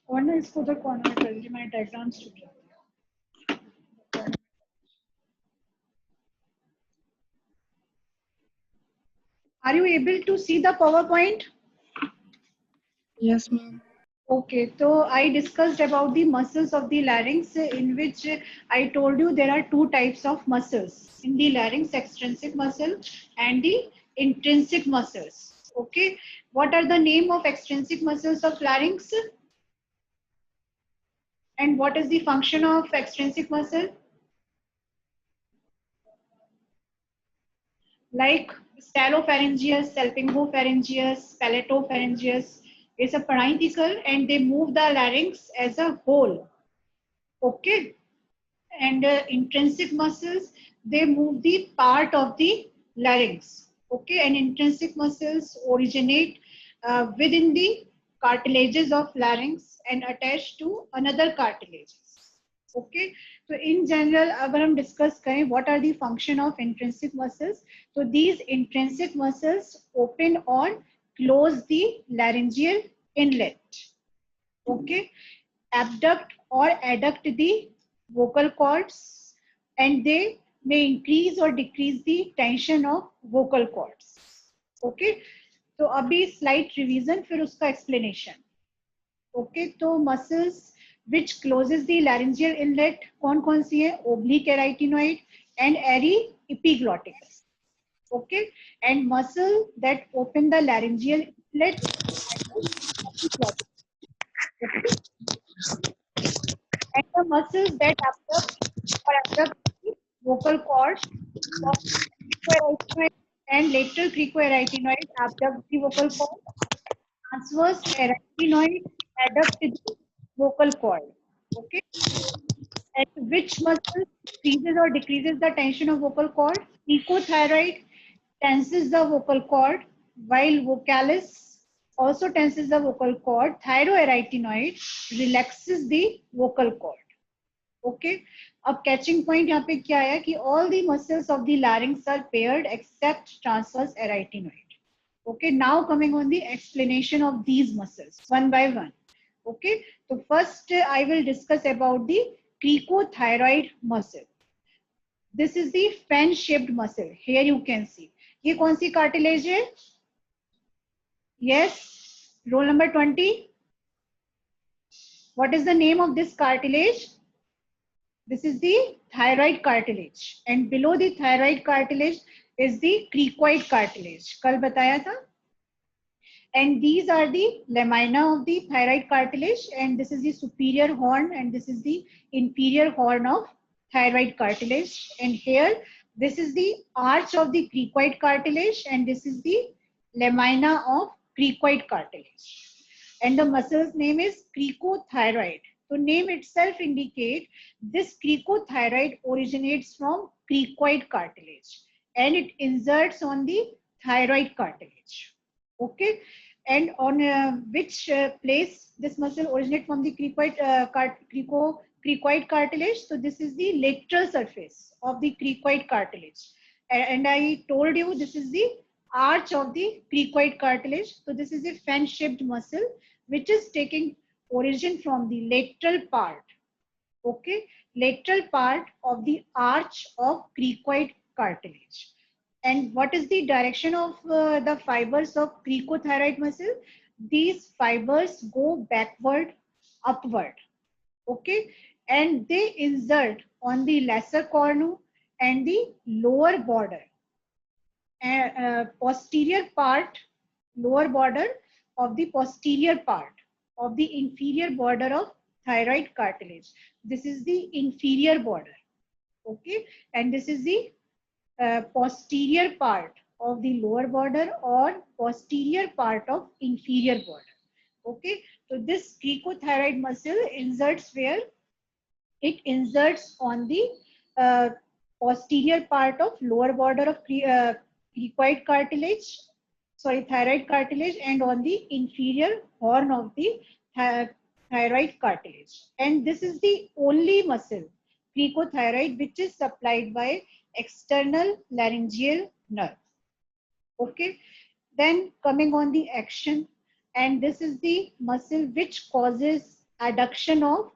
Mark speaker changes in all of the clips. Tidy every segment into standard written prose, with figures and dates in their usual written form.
Speaker 1: और ना इसको उधर कॉर्नर कर दीजिए, मैं डायग्राम्स छूट जाती है. Are you able to see the PowerPoint?
Speaker 2: Yes, ma'am.
Speaker 1: Okay, so I discussed about the muscles of the larynx, in which I told you there are two types of muscles in the larynx: extrinsic muscle and the intrinsic muscles. Okay, what are the name of extrinsic muscles of larynx and what is the function of extrinsic muscle? Like stylopharyngeus, salpingopharyngeus, palatopharyngeus. It's a parenthesis and they move the larynx as a whole. Okay, and intrinsic muscles, they move the part of the larynx. Okay, and intrinsic muscels originate within the cartilages of larynx and attach to another cartilages. Okay, so in general अगर हम discuss करें what are the function of intrinsic muscles, so these intrinsic muscles open or close the laryngeal inlet. Okay, abduct or adduct the vocal cords, and they may increase or decrease the tension of vocal cords. Okay, तो अभी slight revision फिर उसका explanation. Okay, तो muscles which closes the laryngeal inlet कौन कौन सी है? Oblique arytenoid and airy epiglotticus. Okay, and muscle that open the laryngeal inlet. Okay, and the muscles that abduct or abduct the vocal cords of cricoarytenoid and lateral cricoarytenoid abduct the vocal cord. Transverse arytenoid adduct the vocal cord. Okay, and which muscle increases or decreases the tension of vocal cord? Ecothyroid tenses the vocal cord, while vocalis also tenses the vocal cord. Thyroarytenoid relaxes the vocal cord. Okay, अब catching point यहाँ पे क्या है कि all the muscles of the larynx are paired except transverse arytenoid. Okay, now coming on the explanation of these muscles one by one. Okay, so first I will discuss about the cricothyroid muscle. This is the fan shaped muscle. Here you can see. ये कौन सी cartilage है? Yes, roll number 20. What is the name of this cartilage? This is the thyroid cartilage, and below the thyroid cartilage is the cricoid cartilage. कल बताया था. And these are the lamina of the thyroid cartilage, and this is the superior horn, and this is the inferior horn of thyroid cartilage. And here, this is the arch of the cricoid cartilage, and this is the lamina of cricoid cartilage. And the muscle's name is cricothyroid. So name itself indicate this cricothyroid originates from cricoid cartilage and it inserts on the thyroid cartilage. Okay, and on which place this muscle originates from the cricoid cartilage? So this is the lateral surface of the cricoid cartilage, and I told you this is the arch of the cricoid cartilage. So this is a fan-shaped muscle which is taking origin from the lateral part. Okay, lateral part of the arch of cricoid cartilage. And what is the direction of the fibers of cricothyroid muscle? These fibers go backward, upward. Okay, and they insert on the lesser cornu and the lower border, posterior part, lower border of the posterior part of the inferior border of thyroid cartilage. This is the inferior border. Okay, and this is the posterior part of the lower border or posterior part of inferior border. Okay, so this cricothyroid muscle inserts where? It inserts on the posterior part of lower border of cricoid cartilage, sorry, thyroid cartilage, and on the inferior horn of the thyroid cartilage. And this is the only muscle, cricothyroid, which is supplied by external laryngeal nerve. Okay, then coming on the action, and this is the muscle which causes adduction of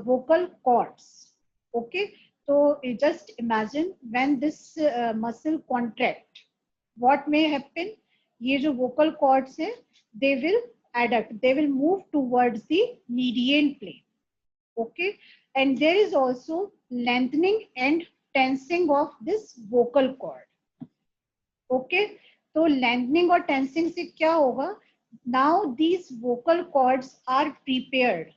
Speaker 1: vocal cords. Okay, so just imagine when this muscle contract, what may happen? ये जो vocal cords है, they will adduct, they will move towards the median plane. Okay, and there is also lengthening and tensing of this vocal cord. Okay, तो lengthening और tensing से क्या होगा? Now these vocal cords are prepared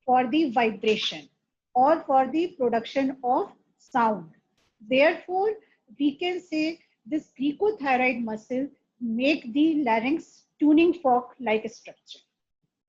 Speaker 1: for the vibration or for the production of sound. Therefore, we can say this cricothyroid muscle make the larynx tuning fork like structure.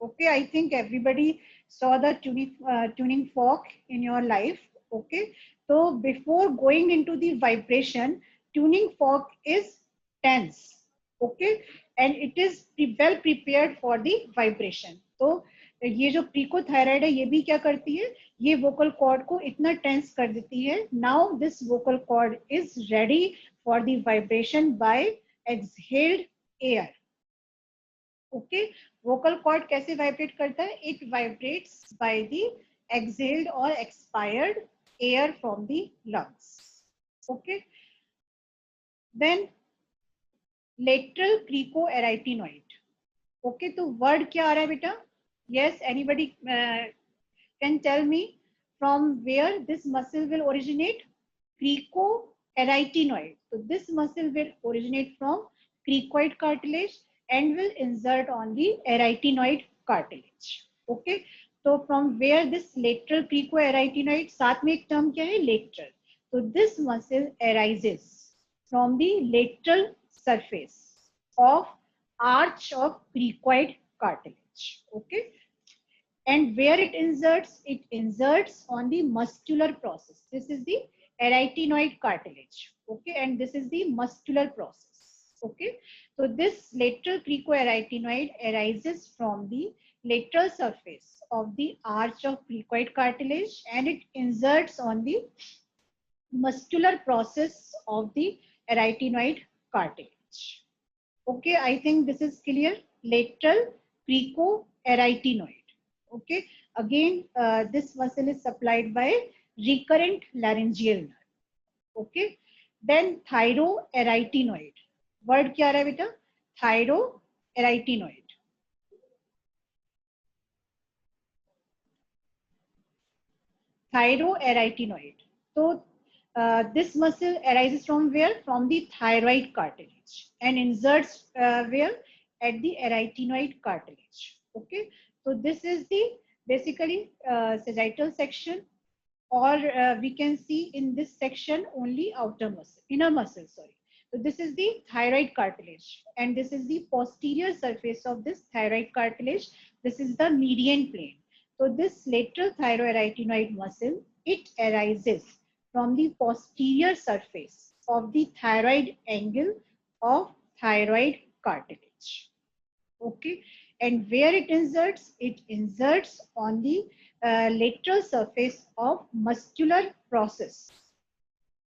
Speaker 1: Okay, I think everybody saw the tuning fork in your life. Okay, so before going into the vibration, tuning fork is tense. Okay, and it is well prepared for the vibration. So ये जो प्रीकोथायराइड है ये भी क्या करती है, ये vocal cord को इतना टेंस कर देती है. Now this vocal cord is ready for the vibration by exhaled air. Okay, vocal cord कैसे वाइब्रेट करता है? It vibrates by the exhaled और expired air from the lungs. Okay, then lateral cricoarytenoid. Okay, तो word क्या आ रहा है बेटा? Yes, anybody can tell me from where this muscle will originate? Cricoarytenoid. So this muscle will originate from cricoid cartilage and will insert on the arytenoid cartilage. Okay, so from where this lateral cricoarytenoid, साथ में एक term क्या है? Lateral. So this muscle arises from the lateral surface of arch of cricoid cartilage. Okay, and where it inserts on the muscular process. This is the arytenoid cartilage. Okay, and this is the muscular process. Okay, so this lateral cricoarytenoid arises from the lateral surface of the arch of cricoid cartilage and it inserts on the muscular process of the arytenoid cartilage. Okay, I think this is clear. Lateral cricoarytenoid. Okay, again this muscle is supplied by recurrent laryngeal nerve. Okay, then thyroarytenoid. Word क्या आ रहा है बेटा? Thyroarytenoid. Thyroarytenoid. So this muscle arises from where? From the thyroid cartilage and inserts where? At the arytenoid cartilage. Okay, so this is the basically sagittal section, or we can see in this section only outer muscle, inner muscle, sorry. So this is the thyroid cartilage and this is the posterior surface of this thyroid cartilage. This is the median plane. So this lateral thyroarytenoid muscle, it arises from the posterior surface of the thyroid angle of thyroid cartilage. Okay, and where it inserts on the lateral surface of muscular process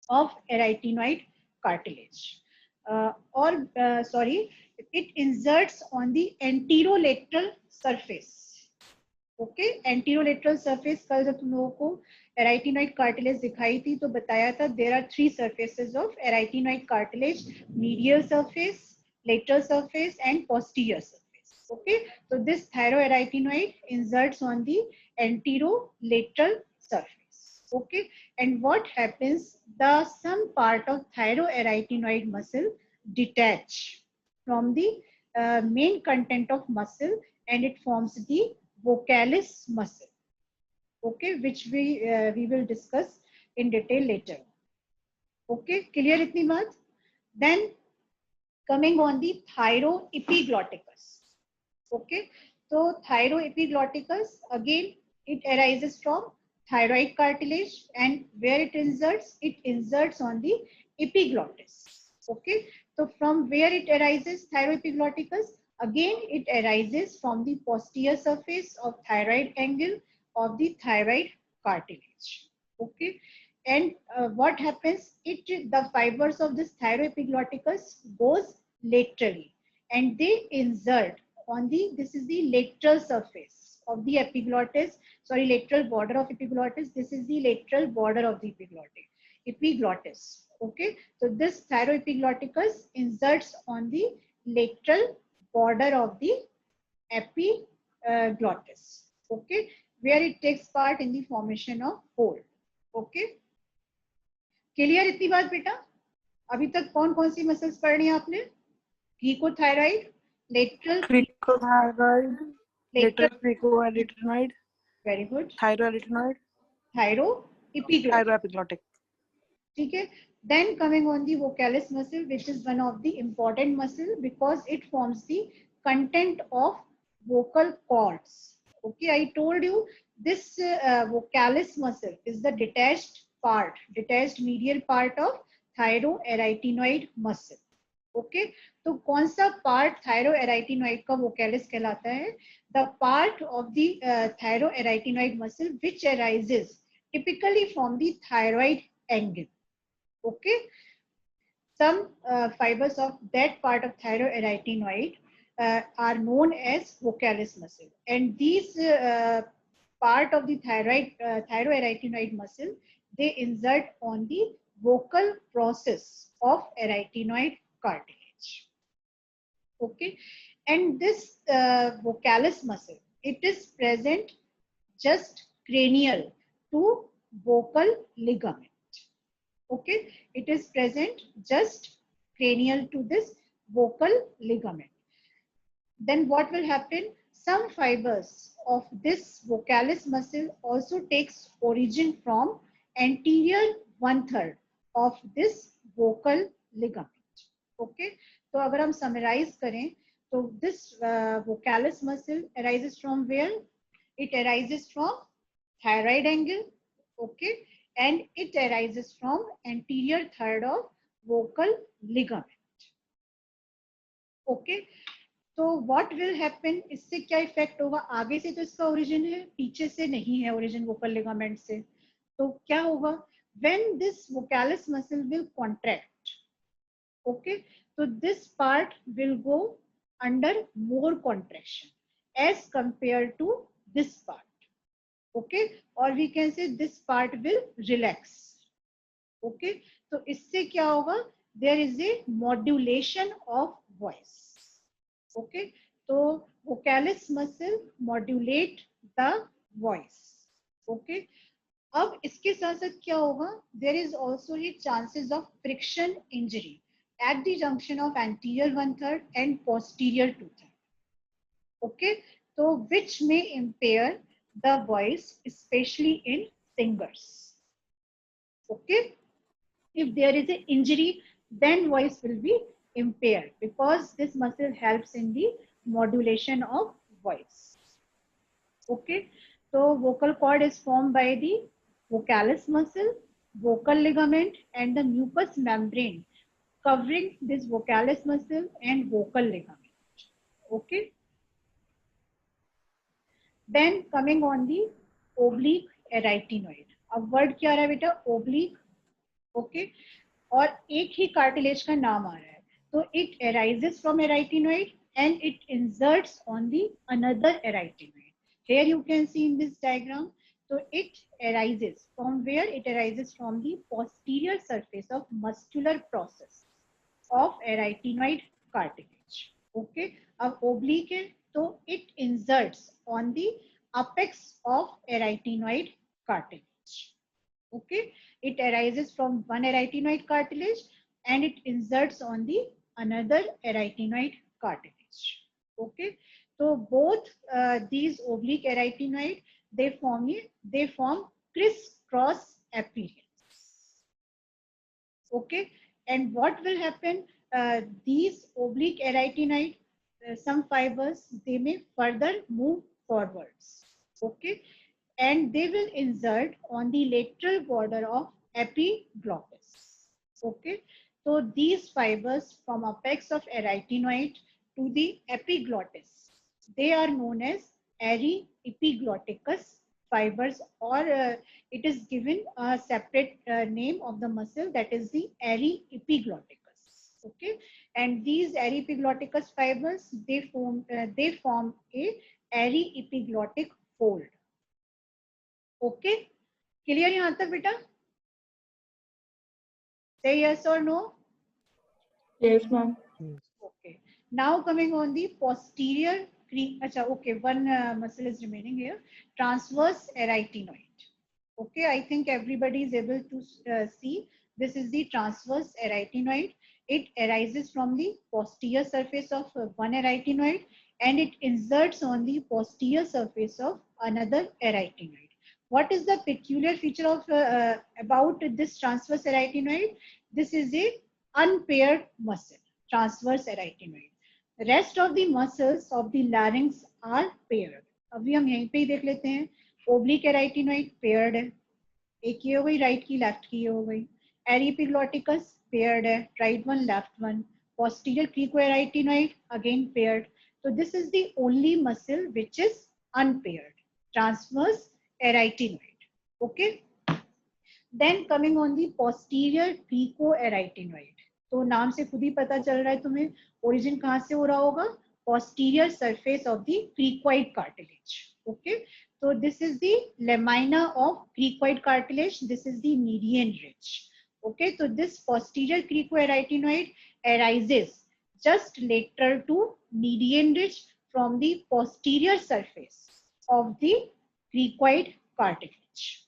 Speaker 1: of arytenoid cartilage. It inserts on the anterolateral surface. Okay, anterolateral surface. कल जब तुम लोगों को arytenoid cartilage दिखाई थी तो बताया था there are three surfaces of arytenoid cartilage: medial surface, lateral surface and posterior surface. Okay, so this thyroarytenoid inserts on the anterolateral surface. Okay, and what happens? Some part of thyroarytenoid muscle detach from the main content of muscle and it forms the vocalis muscle. Okay, which we will discuss in detail later. Okay, clear itni baat? Then coming on the thyroepiglotticus. Okay, so thyroepiglotticus, again it arises from thyroid cartilage and where it inserts on the epiglottis. Okay, so from where it arises, thyroepiglotticus, again it arises from the posterior surface of thyroid angle of the thyroid cartilage. Okay, and what happens? The fibers of this thyroepiglotticus goes laterally and they insert on the, this is the lateral surface of the epiglottis, sorry, lateral border of epiglottis. This is the lateral border of the epiglottis. Okay, so this thyroepiglotticus inserts on the lateral border of the epiglottis. Okay, where it takes part in the formation of hole. Okay, clear इतनी बात बेटा? अभी तक कौन कौन सी muscles पढ़नी है आपने? Glycothyroid, lateral
Speaker 2: Cricothyroid, lateral cricoarytenoid,
Speaker 1: very good,
Speaker 2: thyroarytenoid,
Speaker 1: thyroepiglottic.
Speaker 2: thyroepiglottic.
Speaker 1: ठीक है. Then coming on the vocalis muscle, which is one of the important muscle because it forms the content of vocal cords. Okay, I told you this vocalis muscle is the detached medial part of thyroarytenoid muscle. Okay तो कौन सा part thyroarytenoid का vocalis कहलाता है? The part of the thyroarytenoid muscle which arises typically from the thyroid angle. Okay, some fibers of that part of thyroarytenoid are known as vocalis muscle, and these part of the thyroarytenoid muscle, they insert on the vocal process of arytenoid cartilage. Okay, and this vocalis muscle, it is present just cranial to vocal ligament. Okay, it is present just cranial to this vocal ligament. Then what will happen? Some fibers of this vocalis muscle also takes origin from anterior 1/3 of this vocal ligament. Okay, तो अगर हम summarize करें तो this vocalis muscle arises from where? It arises from thyroid angle. Okay, and it arises from anterior third of vocal ligament. Okay, तो what will happen? इससे क्या effect होगा? आगे से तो इसका ओरिजिन है, पीछे से नहीं है ओरिजिन वोकल लिगामेंट से. तो क्या होगा? When this vocalis muscle will contract, okay, so this part will go under more contraction as compared to this part. Okay, or we can say this part will relax. Okay, so इससे क्या होगा? There is a modulation of voice. Okay, so vocalis muscle modulate the voice. Okay, अब इसके साथ साथ क्या होगा? There is also a chances of friction injury at the junction of anterior 1/3 and posterior 2/3. Okay, so which may impair the voice, especially in singers. Okay, if there is an injury, then voice will be impaired because this muscle helps in the modulation of voice. Okay, so vocal cord is formed by the vocalis muscle, vocal ligament, and the mucous membrane covering this vocalis muscle and vocal ligament. Okay, then coming on the oblique arytenoid. अब word क्या आ रहा है बेटा? Oblique. Okay, और एक ही cartilage का नाम आ रहा है. तो it arises from arytenoid and it inserts on the another arytenoid. Here you can see in this diagram. So it arises from where? It arises from the posterior surface of muscular process of arytenoid cartilage. Okay, अब oblique है तो it inserts on the apex of arytenoid cartilage. Okay, it arises from one arytenoid cartilage and it inserts on the another arytenoid cartilage. Okay, so both these oblique arytenoid, they form crisscross appearance. Okay, and what will happen? These oblique arytenoid, some fibers, they may further move forwards. Okay, and they will insert on the lateral border of epiglottis. Okay, so these fibers from apex of arytenoid to the epiglottis, they are known as aryepiglotticus fibers, or it is given a separate name of the muscle, that is the aryepiglotticus. Okay, and these aryepiglotticus fibers, they form a aryepiglottic fold. Okay, clear यहाँ तक बेटा? Say yes or no.
Speaker 2: Yes, ma'am.
Speaker 1: Okay, now coming on the posterior acha, okay, one muscle is remaining here, transverse arytenoid. Okay, I think everybody is able to see this is the transverse arytenoid. It arises from the posterior surface of one arytenoid and it inserts on the posterior surface of another arytenoid. What is the peculiar feature of about this transverse arytenoid? This is a unpaired muscle, transverse arytenoid. Rest of the muscles of the larynx are paired. अभी हम यहीं पे ही देख लेते हैं. Oblique एराइटिनोइड paired है, एक ये हो गई राइट की, लेफ्ट की ये हो गई. एरिपिग्लोटिकस पेयर्ड है, right one left one. Posterior cricoarytenoid again paired. So this is the only muscle which is unpaired, transverse arytenoid. Okay. Then coming on the posterior cricoarytenoid. तो नाम से खुद ही पता चल रहा है तुम्हें ओरिजिन कहाँ से हो रहा होगा, posterior surface of the cricoid cartilage. Okay, so this is the lamina of cricoid cartilage, this is the median ridge. Okay, so this posterior cricoarytenoid arises just lateral to median ridge from the posterior surface of the cricoid cartilage.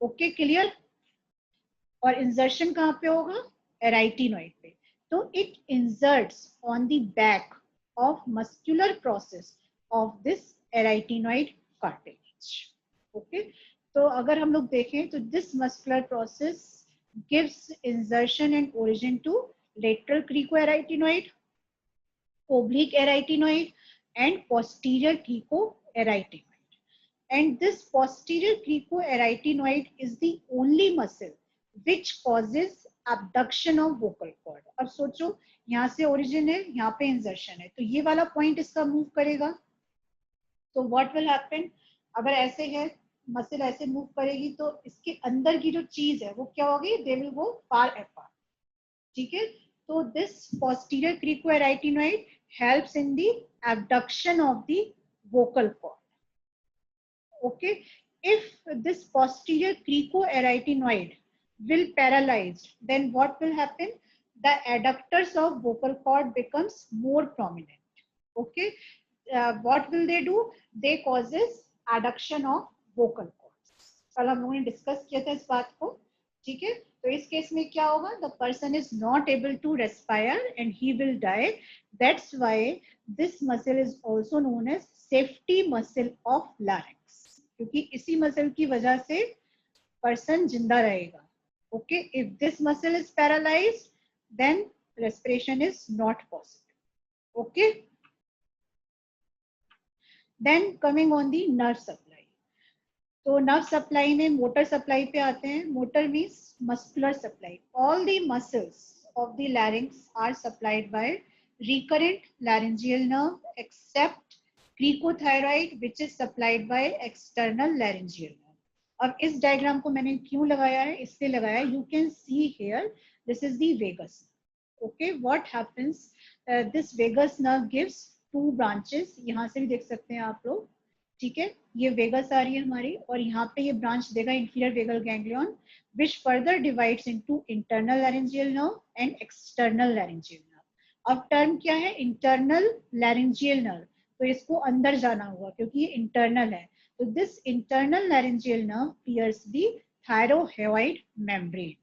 Speaker 1: Okay, clear? और insertion कहाँ पे होगा, arytenoid पे. तो it inserts on the back of muscular process of this arytenoid cartilage. Okay, तो अगर हम लोग देखें तो this muscular process gives insertion and origin to lateral cricoarytenoid, oblique arytenoid and posterior cricoarytenoid. And this posterior cricoarytenoid is the only muscle which causes abduction of vocal cord. अब सोचो यहाँ से origin है, यहाँ पे insertion है, तो ये वाला point इसका move करेगा. तो what will happen? अगर ऐसे है मसल ऐसे मूव करेगी तो इसके अंदर की जो चीज है वो क्या होगी, they will go far apart. ठीक है, तो this posterior cricoarytenoid helps in the abduction of the vocal cord. Okay, if this posterior cricoarytenoid will paralyzed, then what will happen? The adductors of vocal cord becomes more prominent. Okay, what will they do? They causes adduction of vocal cords. कल हम लोगों ने discuss किया था इस बात को. ठीक है, तो इस केस में क्या होगा, the person is not able to respire and he will die. That's why this muscle is also known as safety muscle of larynx, क्योंकि इसी मसल की वजह से पर्सन जिंदा रहेगा. Okay, if this muscle is paralyzed, then respiration is not possible. Okay, then coming on the nerve supply. तो nerve supply में motor supply पे आते हैं. Motor means muscular supply. All the muscles of the larynx are supplied by recurrent laryngeal nerve except cricothyroid, which is supplied by external laryngeal nerve. अब इस diagram को मैंने क्यों लगाया है, इससे लगाया है, you can see here this is the vagus. Okay, what happens, this vagus nerve gives two branches. यहाँ से भी देख सकते हैं आप लोग. ठीक है, ये वेगस आ रही है हमारी और यहाँ पे ये ब्रांच देगा inferior vagal ganglion which further divides into internal laryngeal nerve and external laryngeal nerve. अब टर्म क्या है, इंटरनल लैरिंजियल नर्व, तो इसको अंदर जाना होगा क्योंकि ये इंटरनल है. So this internal laryngeal nerve pierces the thyroid membrane,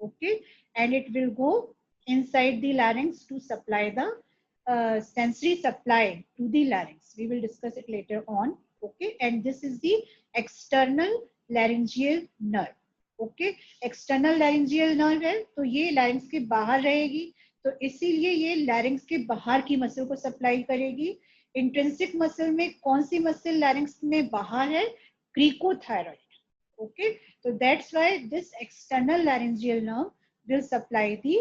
Speaker 1: okay, and it will go inside the larynx to supply the sensory supply to the larynx. We will discuss it later on. Okay, and this is the external laryngeal nerve. Okay, external laryngeal nerve है तो ये larynx के बाहर रहेगी, तो इसीलिए ये larynx के बाहर की मसल को सप्लाई करेगी. इंट्रिंसिक मसल में कौन सी मसल लैरिंक्स में बाहर है, क्रीकोथायरॉइड. ओके, तो that's why this external laryngeal nerve will supply the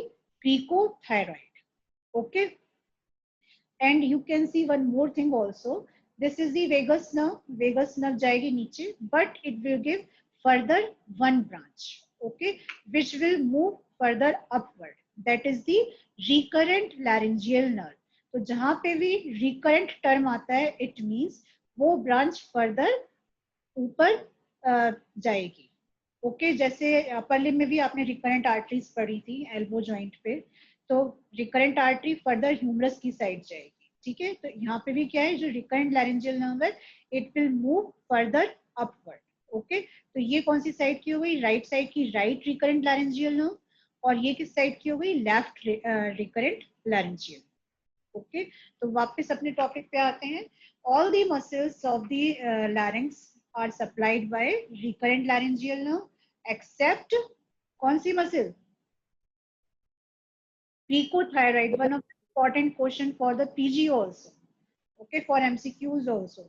Speaker 1: cricothyroid. Okay, and you can see one more thing also, this is the vagus nerve. Vagus nerve जाएगी नीचे but it will give further one branch, okay, which will move further upward, that is the recurrent laryngeal nerve. तो जहां पे भी recurrent term आता है it means वो branch further ऊपर जाएगी। ओके, जैसे अपर लिम्ब में भी आपने रिकरेंट आर्टरीज पढ़ी थी एल्बो जॉइंट पे, तो रिकरेंट आर्टरी फर्दर ह्यूमरस की साइड जाएगी। ठीक है, तो यहाँ पे भी क्या है, जो रिकरेंट लैरिंजियल नर्व है it will move further upward. Okay, तो ये कौन सी साइड की हो गई, राइट साइड की राइट रिकरेंट लैरिंजियल नर्व, और ये किस साइड की हो गई, लेफ्ट रिकरेंट लैरिंजियल। ओके, तो वापस अपने टॉपिक पे आते हैं। All the muscles of the larynx are supplied by recurrent laryngeal nerve except कौन सी muscle, cricothyroid, one of the important question for the PG also, okay, for MCQs also,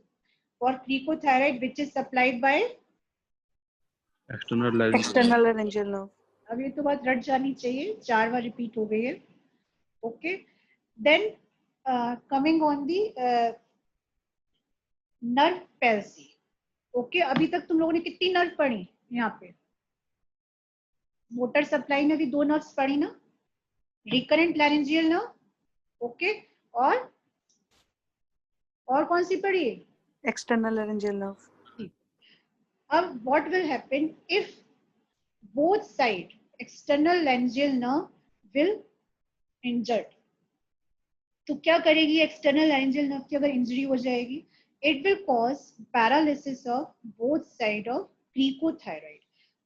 Speaker 1: for cricothyroid which is supplied by
Speaker 3: external laryngeal
Speaker 2: External laryngeal nerve.
Speaker 1: अब ये तो बात रट जानी चाहिए, 4 बार repeat हो गई है। Okay, then coming on the nerve palsy. Okay, अभी तक तुम लोगों ने कितनी नर्व पढ़ी यहाँ पे, मोटर सप्लाई में भी 2 नर्व्स पढ़ी ना, रिकरेंट लैरिंजियल नर्व, ओके, और कौन सी पढ़ी,
Speaker 2: External laryngeal nerve.
Speaker 1: अब what will happen if both side external laryngeal nerve will injured, तो क्या करेगी एक्सटर्नल लैरिंजियल नर्व की अगर इंजरी हो जाएगी, it will cause paralysis of both side of cricothyroid.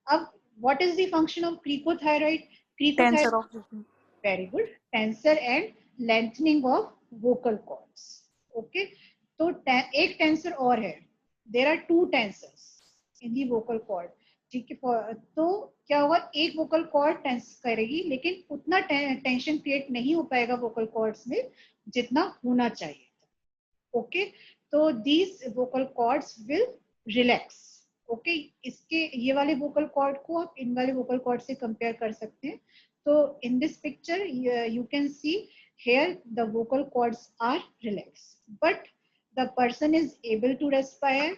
Speaker 1: अब what is the function of cricothyroid,
Speaker 2: Tensor of the
Speaker 1: very good, tensor and lengthening of vocal cords. Okay, तो एक tensor और है, there are 2 tensors in the vocal cord. ठीक है, तो क्या होगा, एक वोकल कॉर्ड टेंस करेगी लेकिन उतना टेंशन क्रिएट नहीं हो पाएगा वोकल कॉर्ड्स में जितना होना चाहिए। ओके, तो these vocal cords will relax. Okay, इसके ये वाले वोकल कॉर्ड को आप इन वाले वोकल कॉर्ड से कंपेयर कर सकते हैं। तो in this picture you can see here the vocal cords are relaxed, but the person is able to respire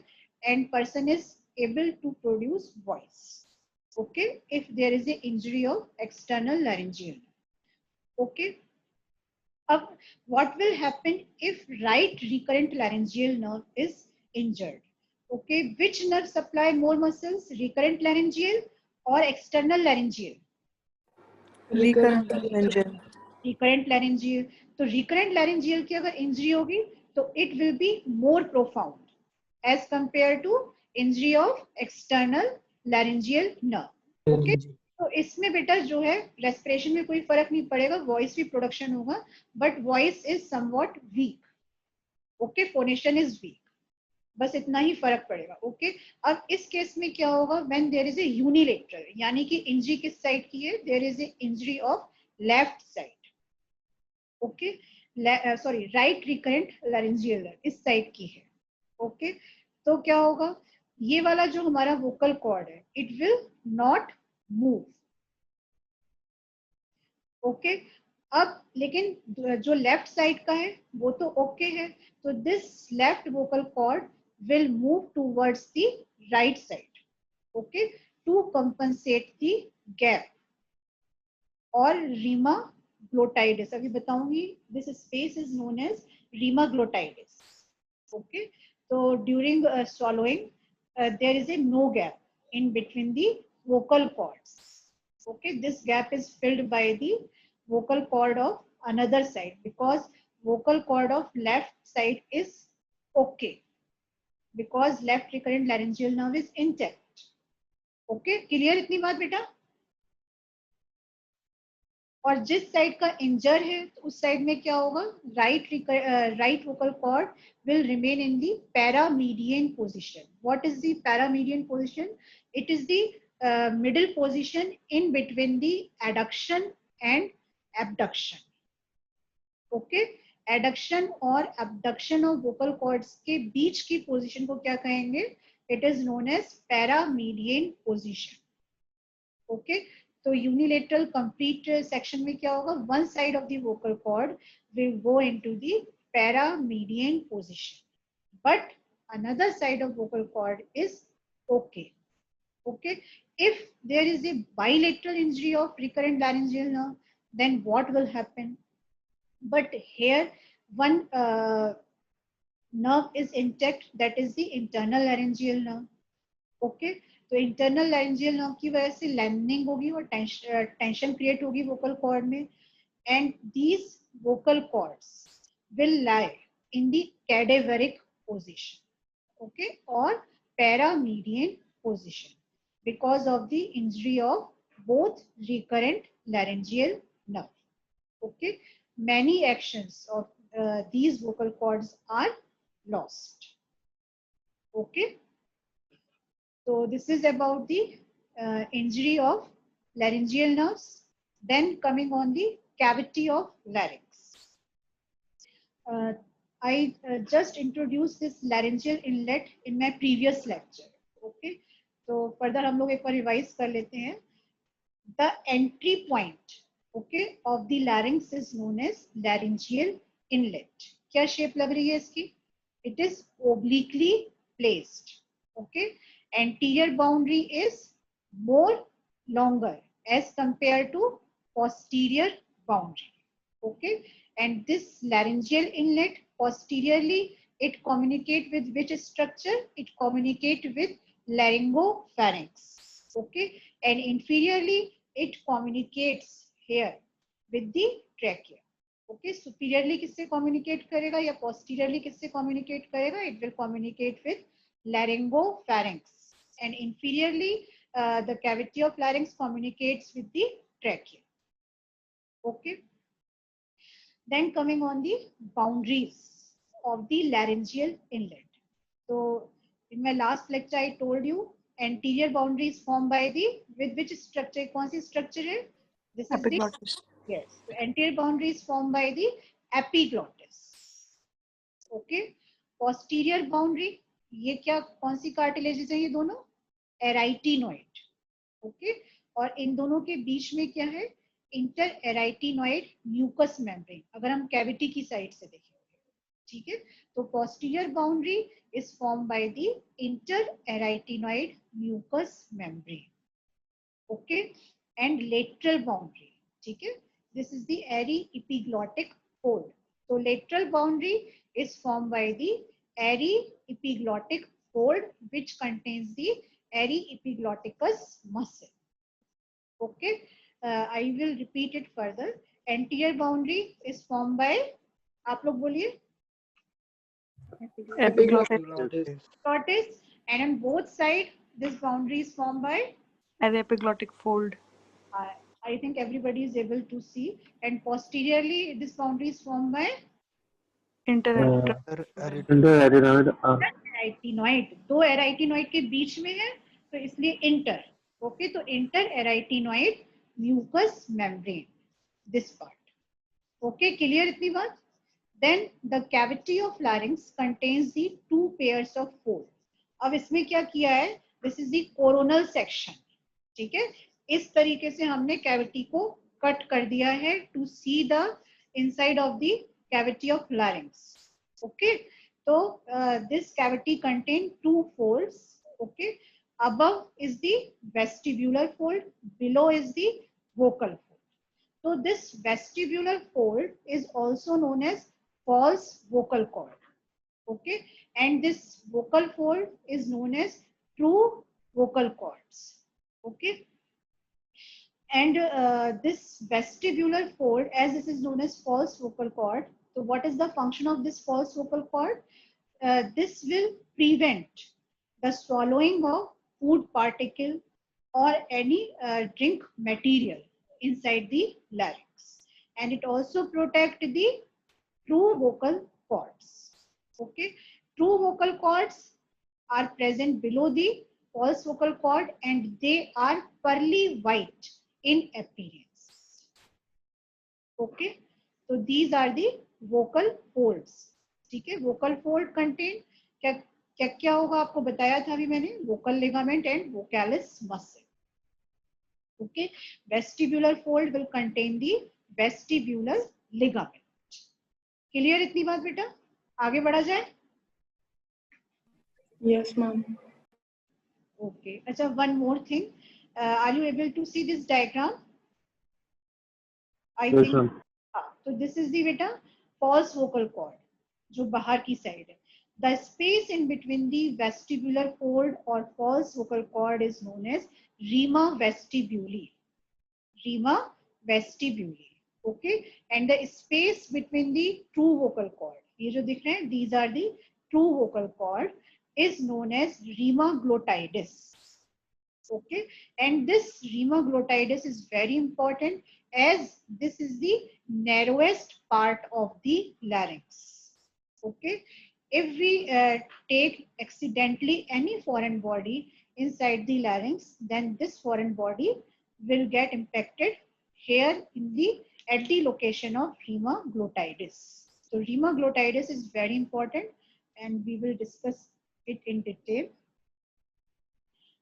Speaker 1: and person is able to produce voice. Okay, if there is a injury of external laryngeal. Okay, अब what will happen if right recurrent laryngeal nerve is injured? Okay, which nerve supply more muscles, recurrent laryngeal or external laryngeal?
Speaker 2: recurrent laryngeal.
Speaker 1: Recurrent laryngeal. तो recurrent laryngeal की अगर injury होगी तो it will be more profound as compare to injury of external laryngeal nerve. Okay, तो इसमें बेटा जो है रेस्पिरेशन में कोई फर्क नहीं पड़ेगा, वॉइस भी प्रोडक्शन होगा, बट voice is somewhat weak. Okay, phonation is weak, बस इतना ही फर्क पड़ेगा। ओके, अब इस केस में क्या होगा, when there is a unilateral, यानी कि इंजरी किस साइड की है, there is a injury of left side. Okay, sorry, right recurrent laryngeal इस साइड की है। ओके, तो क्या होगा, ये वाला जो हमारा वोकल कॉर्ड है it will not move. Okay, अब लेकिन जो लेफ्ट साइड का है वो तो ओके है, तो this left vocal cord will move towards the right side. Okay, to compensate the gap और रीमा ग्लोटाइडिस, अभी बताऊंगी, this space is known as rima glottidis. Okay, तो during swallowing there is a no gap in between the vocal cords. Okay, this gap is filled by the vocal cord of another side because vocal cord of left side is okay because left recurrent laryngeal nerve is intact. Okay, clear इतनी बात बेटा? और जिस side का इंजर है तो उस side में क्या होगा, right vocal cord will remain in the paramedian position. What is the paramedian position, it is the middle position in between the adduction and abduction. Okay, adduction और एबडक्शन ऑफ वोकल कॉर्ड्स के बीच की position को क्या कहेंगे, it is known as paramedian position. Okay, तो unilateral complete section में क्या होगा, one side of the vocal cord will go into the paramedian position but another side of vocal cord is okay. Okay, if there is a bilateral injury of recurrent laryngeal nerve, then what will happen, but here one nerve is intact, that is the internal laryngeal nerve. Okay, तो internal laryngeal nerve की वजह से landing होगी और tension create होगी vocal cord में, and these vocal cords will lie in the cadaveric position, okay, or paramedian position because of the injury of both recurrent laryngeal nerve. Okay, many actions of these vocal cords are lost. Okay, so this is about the injury of laryngeal nerves. Then coming on the cavity of larynx. uh, I just introduced this laryngeal inlet in my previous lecture. Okay, तो further हम लोग एक बार revise कर लेते हैं. The entry point, okay, of the larynx is known as laryngeal inlet. क्या shape लग रही है इसकी? It is obliquely placed. Okay, anterior boundary is more longer as compared to posterior boundary. Okay, and this laryngeal inlet posteriorly, it communicate with which structure? It communicate with laryngopharynx. Okay, and inferiorly it communicates here with the trachea. Okay, superiorly किससे communicate करेगा या posteriorly किससे communicate करेगा? It will communicate with laryngopharynx, and inferiorly the cavity of larynx communicates with the trachea. Okay, then coming on the boundaries of the laryngeal inlet. So in my last lecture I told you anterior boundary is formed by the, with which structure? कौन सी structure है? This is the,
Speaker 2: Epiglottis.
Speaker 1: yes, so anterior boundary is formed by the epiglottis. Okay, posterior boundary, ये क्या, कौन सी cartilages है ये दोनों? Arytenoid. Okay, और इन दोनों के बीच में क्या है? इंटर एराइटिनॉइड म्यूकस मेम्ब्रेन, अगर हम कैविटी की साइड से देखेंगे. ठीक है, तो posterior boundary is form by the inter arytenoid mucous membrane. Okay, and lateral boundary, ठीक है, this is the ary epiglottic fold. तो lateral boundary is form by the ary epiglottic fold which contains the ary epiglotticus muscle. Okay, I will repeat it further. Anterior boundary is formed by, आप लोग बोलिए,
Speaker 2: Epiglottis.
Speaker 1: glottis, and on both sides this boundary is formed by,
Speaker 2: As epiglottic fold.
Speaker 1: I think everybody is able to see, and posteriorly this boundary is formed by
Speaker 3: inter
Speaker 1: arytenoid. दो arytenoid के बीच में है तो इसलिए inter. Okay, तो inter arytenoid mucous membrane, this part. Okay, clear इतनी बात? Then the cavity of larynx contains the two pairs of folds. अब इसमें क्या किया है? This is the coronal section. ठीक है, इस तरीके से हमने कैविटी को कट कर दिया है to see the inside of the cavity of larynx. Okay, so this cavity contains two folds. Okay, above is the vestibular fold, below is the vocal fold. So this vestibular fold is also known as false vocal cord. Okay, and this vocal fold is known as true vocal cords. Okay, and this vestibular fold, as this is known as false vocal cord, so what is the function of this false vocal cord? This will prevent the swallowing of food particle or any drink material inside the larynx, and it also protect the true vocal cords. Okay, true vocal cords are present below the false vocal cord and they are pearly white in appearance. Okay, so these are the vocal folds. ठीक है, vocal fold contain क्या क्या क्या होगा? आपको बताया था अभी मैंने, vocal ligament and vocalis muscle. Okay, vestibular fold will contain the vestibular ligament. Clear इतनी बात बेटा? आगे बढ़ा जाए?
Speaker 4: Yes, ma'am.
Speaker 1: Okay, अच्छा, one more thing. Are you able to see this diagram? I think. तो this is the बेटा false vocal cord जो बाहर की साइड है. The space in between the vestibular fold or false vocal cord is known as rima vestibuli. Rima vestibuli. Okay, and the space between the true vocal cord, ये जो दिख रहे हैं, these are the true vocal cord, is known as rima glottidis. Okay, and this rima glottidis is very important as this is the narrowest part of the larynx. Okay, if we take accidentally any foreign body inside the larynx, then this foreign body will get impacted here in the at the location of rima glottidis. So rima glottidis is very important and we will discuss it in detail.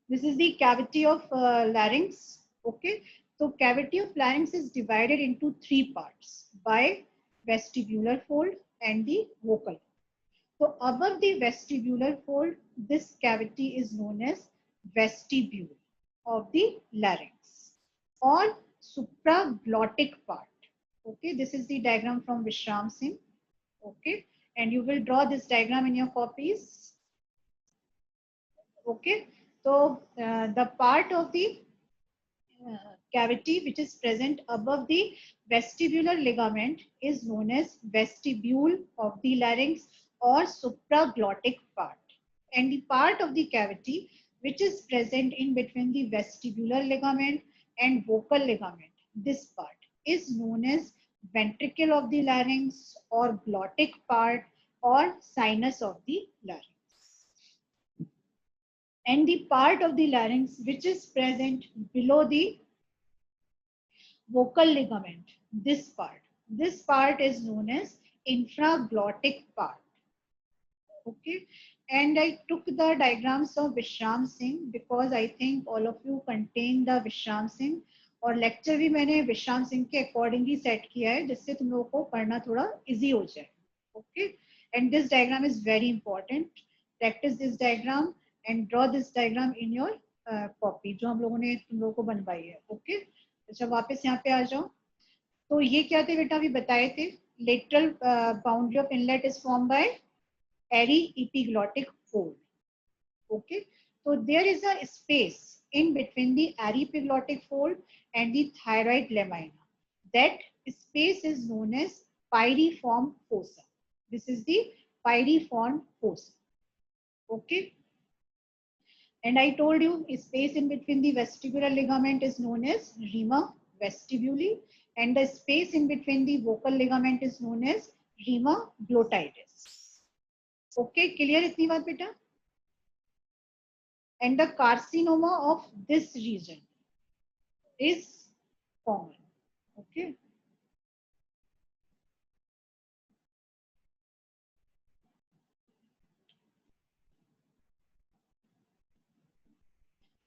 Speaker 1: This is the cavity of larynx. Okay, so cavity of larynx is divided into three parts by vestibular fold and the vocal. So above the vestibular fold, this cavity is known as vestibule of the larynx or supraglottic part. Okay, this is the diagram from Vishram Singh. Okay, and you will draw this diagram in your copies. Okay, so the part of the cavity which is present above the vestibular ligament is known as vestibule of the larynx or supraglottic part. And the part of the cavity which is present in between the vestibular ligament and vocal ligament, this part is known as ventricle of the larynx or glottic part or sinus of the larynx. And the part of the larynx which is present below the vocal ligament, this part is known as infraglottic part. Okay, and I took the diagrams of Vishram Singh because I think all of you contain the Vishram Singh और lecture भी मैंने विश्राम सिंह के accordingly set किया है जिससे तुम लोगों को पढ़ना थोड़ा इजी हो जाए. Okay, and this diagram is very important. Practice this diagram and draw this diagram in your copy जो हम लोगों ने तुम लोगों को बनवाई है. ओके, अच्छा वापस यहाँ पे आ जाओ. तो ये क्या थे बेटा, अभी बताए थे. Lateral boundary of inlet is form by ary epiglottic fold. Okay, so there is a space in between the epiglottic fold and the thyroid lamina. That space is known as pyriform fossa. This is the pyriform fossa. Okay, and I told you space in between the vestibular ligament is known as rima vestibuli and the space in between the vocal ligament is known as rima glottidis. Okay, clear itni baat beta? And the carcinoma of this region is common. Okay.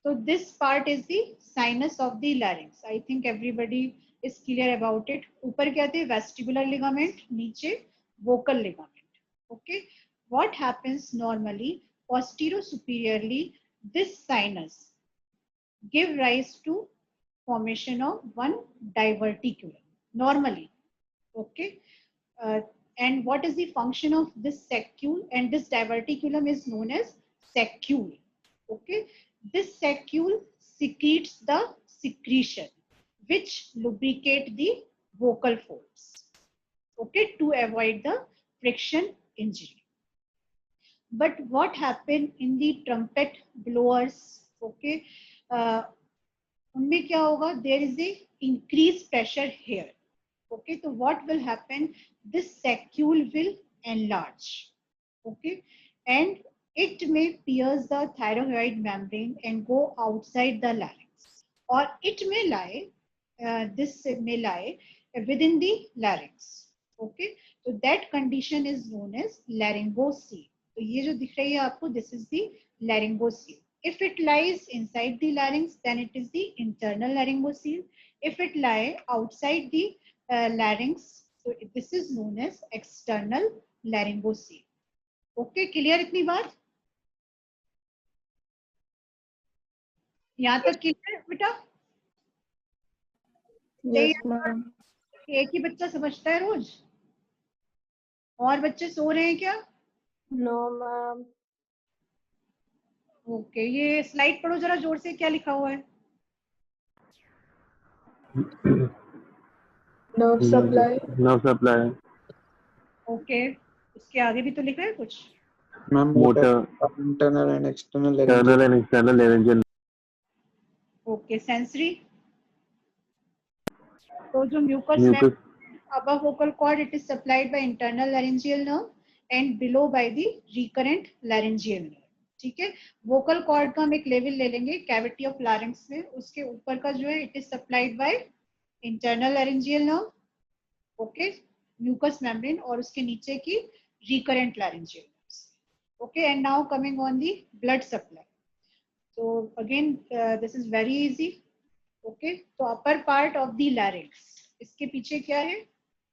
Speaker 1: So this part is the sinus of the larynx. I think everybody is clear about it. ऊपर क्या थे? Vestibular ligament, नीचे vocal ligament. Okay. What happens normally posterior-superiorly? This sinus give rise to formation of one diverticulum normally. Okay, and what is the function of this saccule? And this diverticulum is known as saccule. Okay, this saccule secretes the secretion which lubricate the vocal folds. Okay, to avoid the friction injury. But what happened in the trumpet blowers? Okay, उनमें क्या होगा? There is a increased pressure here. Okay, so what will happen? This saccule will enlarge. Okay, and it may pierce the thyroid membrane and go outside the larynx, or it may lie. This may lie within the larynx. Okay, so that condition is known as laryngocele. तो ये जो दिख रही है आपको, this is the laryngocele. If it lies inside the larynx, then it is the internal laryngocele. If it lie outside the larynx, so this is known as external laryngocele. Okay, clear इतनी बात? यहाँ तक clear बेटा?
Speaker 2: Yes, ma'am.
Speaker 1: एक ही बच्चा समझता है रोज? और बच्चे सो रहे हैं क्या?
Speaker 2: No, ma'am.
Speaker 1: ओके, ये स्लाइड पढ़ो जरा जोर से, क्या लिखा हुआ है?
Speaker 2: Nerve supply.
Speaker 3: Nerve supply.
Speaker 1: Okay, उसके आगे भी तो लिखा है कुछ.
Speaker 4: Ma'am,
Speaker 3: Motor.
Speaker 4: internal and external
Speaker 3: Internal
Speaker 4: laryngeal.
Speaker 3: and external laryngeal.
Speaker 1: Okay, sensory. तो जो mucus
Speaker 3: Mucus.
Speaker 1: above vocal cord, it is supplied by internal laryngeal nerve and below by the recurrent laryngeal nerve. ठीक है, vocal cord का हम एक level ले लेंगे cavity of लारिंक्स में, उसके ऊपर का जो है it is supplied by internal laryngeal nerve, okay, mucous membrane, और उसके नीचे की recurrent laryngeal nerves. Okay, and now coming on the blood supply. तो again this is very easy. Okay, तो upper part of the larynx, इसके पीछे क्या है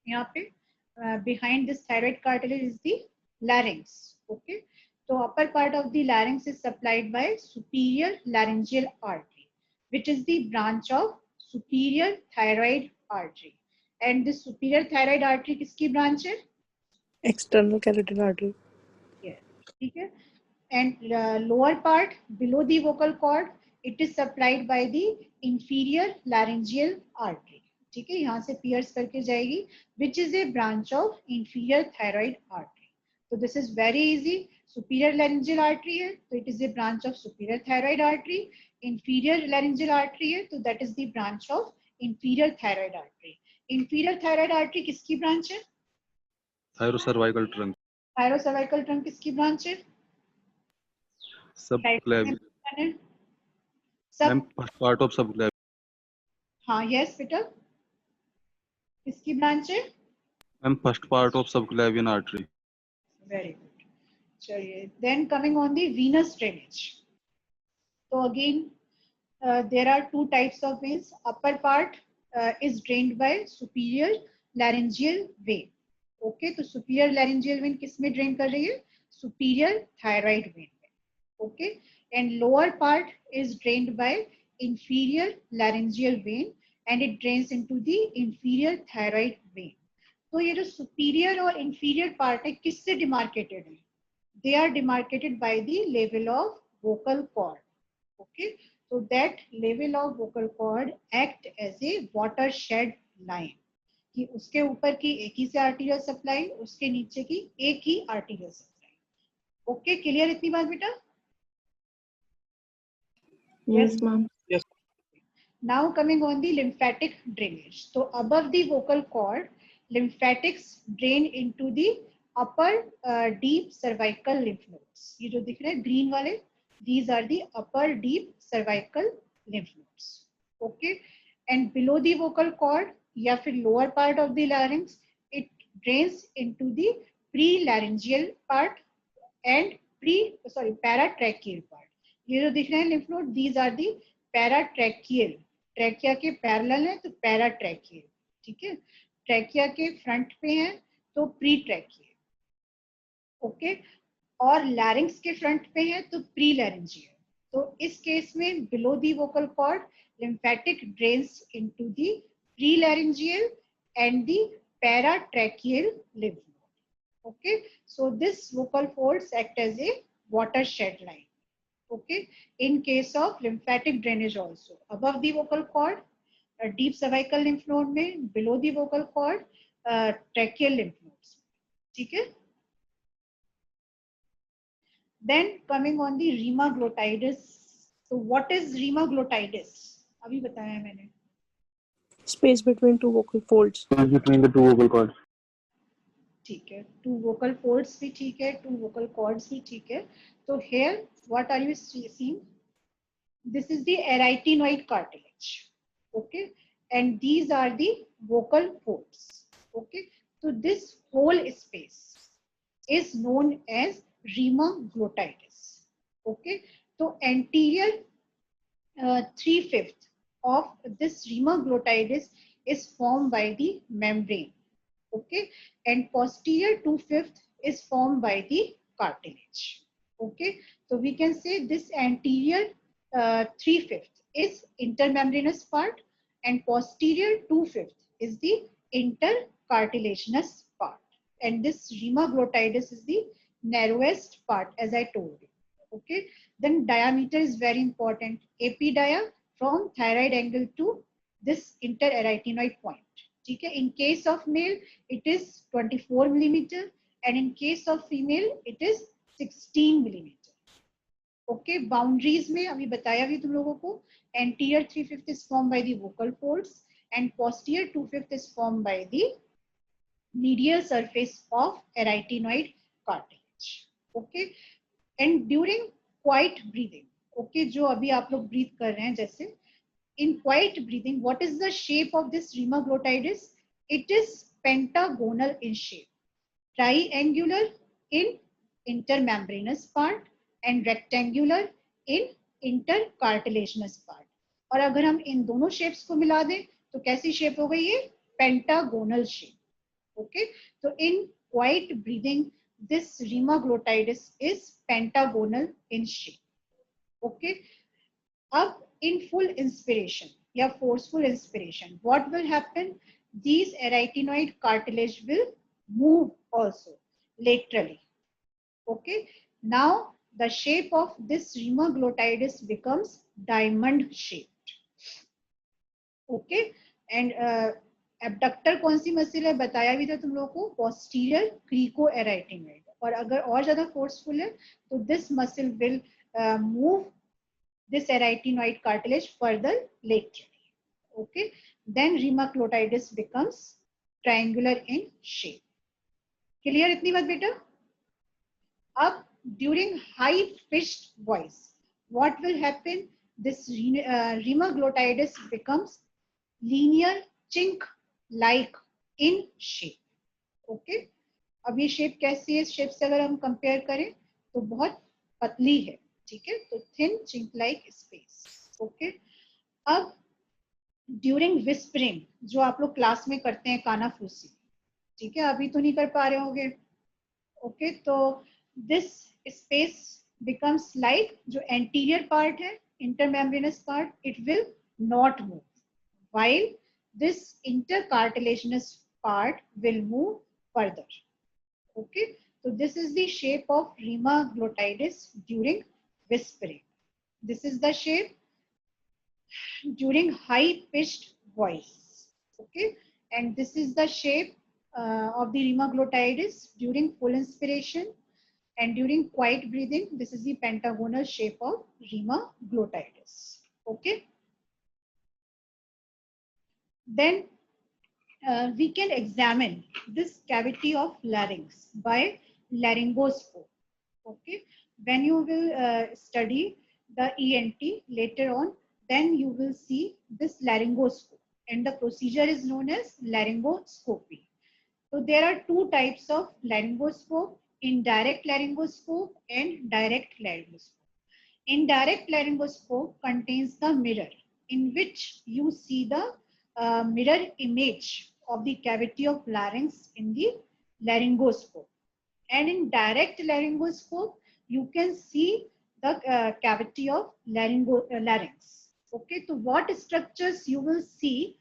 Speaker 1: यहाँ पे, behind this thyroid cartilage is the larynx. Okay, तो upper part of the larynx is supplied by superior laryngeal artery, which is the branch of superior thyroid artery. And this superior thyroid artery किसकी branch है?
Speaker 2: External carotid artery.
Speaker 1: Yes, ठीक है. And lower part below the vocal cord, it is supplied by the inferior laryngeal artery. ठीक है, यहाँ से pierce करके जाएगी, which is a branch of inferior thyroid artery. So this is very easy. Superior laryngeal artery है, तो it is a branch of superior thyroid artery. Inferior laryngeal artery है, तो that is the branch of inferior thyroid artery. Inferior thyroid artery किसकी branch है?
Speaker 5: थायरोसर्वाइकल trunk.
Speaker 1: Thyrocervical trunk किसकी branch है?
Speaker 5: Subclavian.
Speaker 1: सब.
Speaker 5: Ma'am first part of subclavian.
Speaker 1: हाँ, yes बेटा, किसकी branch है?
Speaker 5: Ma'am first part of subclavian artery.
Speaker 1: Very good. चलिए, then coming on the venous drainage. So again, there are two types of veins. Upper part is drained by superior laryngeal vein. Okay, तो superior laryngeal vein किस में drain कर रही है? Superior thyroid vein. Okay, and lower part is drained by inferior laryngeal vein and it drains into the inferior thyroid vein. तो ये जो superior और inferior part है किससे demarcated है? They are demarcated by the level of vocal cord. Okay, so that level of vocal cord act as a watershed line. कि उसके ऊपर की एक ही से आर्टीरियल सप्लाई, उसके नीचे की एक ही आर्टीरियल सप्लाई. ओके, क्लियर इतनी बात बेटा?
Speaker 2: Yes, ma'am.
Speaker 5: Yes.
Speaker 1: Now coming on the lymphatic drainage. So above the vocal cord, lymphatics drain into the upper deep cervical lymph nodes. ये जो दिख रहे हैं green वाले, these are the upper deep cervical lymph nodes. Okay, and below the vocal cord या फिर lower part of the larynx, it drains into the prelaryngeal part and paratracheal part. ये जो दिख रहे हैं lymph node, these are the paratracheal. Trachea के parallel है तो पैराट्रैकियल. ठीक है, ट्रैकिया के फ्रंट पे है तो प्री ट्रैकियल. ओके, और लैरिंक्स के फ्रंट पे है तो प्री लैरिंजियल. तो इस केस में below the vocal cord lymphatic drains into the prelaryngeal and the paratracheal lymph node. Okay, so this vocal folds act as a watershed line. Okay, in case of lymphatic drainage also above the vocal cord, deep cervical lymph node में, below the vocal cord, tracheal lymph nodes. ठीक है. Then coming on the rheumatoglottitis. So what is rheumatoglottitis? अभी बताया है मैंने.
Speaker 2: Space between two vocal folds.
Speaker 3: Space between the two vocal cords.
Speaker 1: ठीक है, to vocal folds भी ठीक है, टू वोकल कॉर्ड्स भी ठीक है. तो here what are you seeing? This is the arytenoid cartilage. Okay, and these are the vocal folds. Okay, so this whole space is known as rheumatoglottitis. Okay, so anterior 3/5 of this rheumatoglottitis is formed by the membrane. Okay, and posterior 2/5 is formed by the cartilage. Okay, so we can say this anterior 3/5 is intermembranous part and posterior 2/5 is the intercartilaginous part, and this rheumatoglottitis is the narrowest part, as I told you. Okay. Then diameter is very important. AP dia from thyroid angle to this interarytenoid point. Okay. In case of male, it is 24 millimeter, and in case of female, it is 16 millimeter. Okay boundaries में अभी बताया भी तुम लोगों को anterior 3/5 is formed by the vocal folds and posterior 2/5 is formed by the medial surface of arytenoid cartilage. Okay, and during quiet breathing, okay, जो अभी आप लोग breathe कर रहे हैं जैसे in quiet breathing, what is the shape of this rheumatoglottitis? It is pentagonal in shape, triangular in intermembranous part and rectangular in intercartilaginous part. और अगर हम इन दोनों शेप्स को मिला दें तो कैसी शेप हो गई ये पेंटागोनल शेप. ओके, तो in quiet breathing this rheumatoglottitis is pentagonal in shape. ओके, अब in full inspiration या forceful inspiration, what will happen? These arytenoid cartilage will move also laterally. Okay, now the shape of this rheumatoglottitis becomes diamond shaped. Okay, and abductor कौन सी muscle है बताया भी था तुम लोगों को, posterior cricoarytenoid. और अगर और ज्यादा forceful है तो this muscle will move this arytenoid cartilage further laterally. Okay, then rheumatoglottitis becomes triangular in shape. Clear इतनी बात बेटा? अब during high pitched voice, what will happen? This rheumatoglottitis becomes linear chink like in shape. Okay, अब ये shape कैसी है? इस shape से अगर हम कंपेयर करें तो बहुत पतली है. ठीक है, तो thin chink like space. Okay, अब ड्यूरिंग विस्परिंग जो आप लोग क्लास में करते हैं कानाफूसी, ठीक है, अभी तो नहीं कर पा रहे होंगे. ओके, तो दिस स्पेस बिकम्स लाइक जो एंटीरियर पार्ट है intermembranous part, it will not move while this intercartilaginous part will move further. Okay, so this is the shape of rheumatoglottitis during whispering. This is the shape during high pitched voice. Okay, and this is the shape of the rheumatoglottitis during full inspiration, and during quiet breathing this is the pentagonal shape of rheumatoglottitis. Okay, then we can examine this cavity of larynx by laryngoscope. Okay, when you will study the ENT later on, then you will see this laryngoscope, and the procedure is known as laryngoscopy. So there are two types of laryngoscope: indirect laryngoscope and direct laryngoscope. Indirect laryngoscope contains the mirror in which you see the mirror image of the cavity of larynx in the laryngoscope. And in direct laryngoscope, you can see the cavity of larynx. Okay, so what structures you will see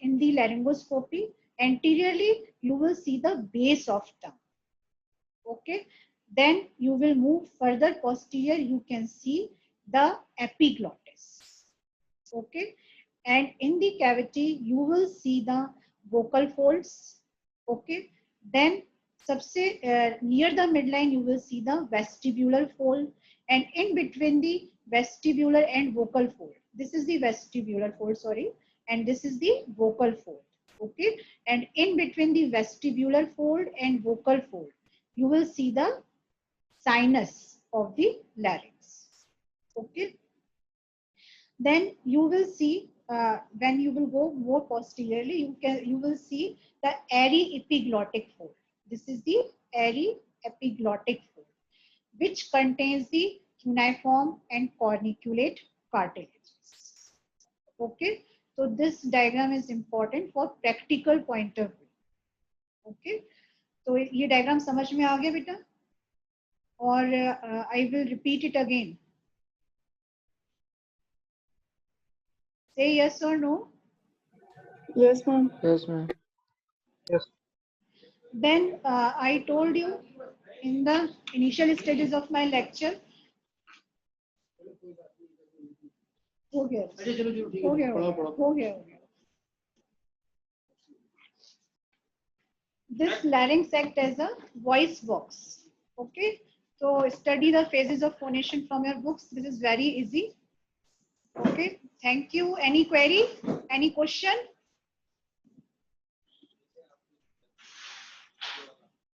Speaker 1: in the laryngoscopy? Anteriorly, you will see the base of tongue. Okay, then you will move further posterior, you can see the epiglottis. Okay, and in the cavity, you will see the vocal folds. Okay, then सबसे near the midline you will see the vestibular fold, and in between the vestibular and vocal fold, this is the vestibular fold, sorry, and this is the vocal fold. Okay, and in between the vestibular fold and vocal fold you will see the sinus of the larynx. Okay, then you will see when you will go more posteriorly, you will see the airy epiglottic fold. This is the airy epiglottic fold, which contains the cuneiform and corniculate cartilages. Okay, so this diagram is important for practical point of view. Okay, तो ये diagram समझ में आ गया बेटा? और I will repeat it again. Say yes or no.
Speaker 2: Yes, ma'am.
Speaker 4: Yes, ma'am.
Speaker 3: Yes.
Speaker 1: Then I told you in the initial stages of my lecture. हो गया हो गया हो गया. This larynx act as a voice box. Okay, so study the phases of phonation from your books. This is very easy. Okay, thank you. Any query? Any question?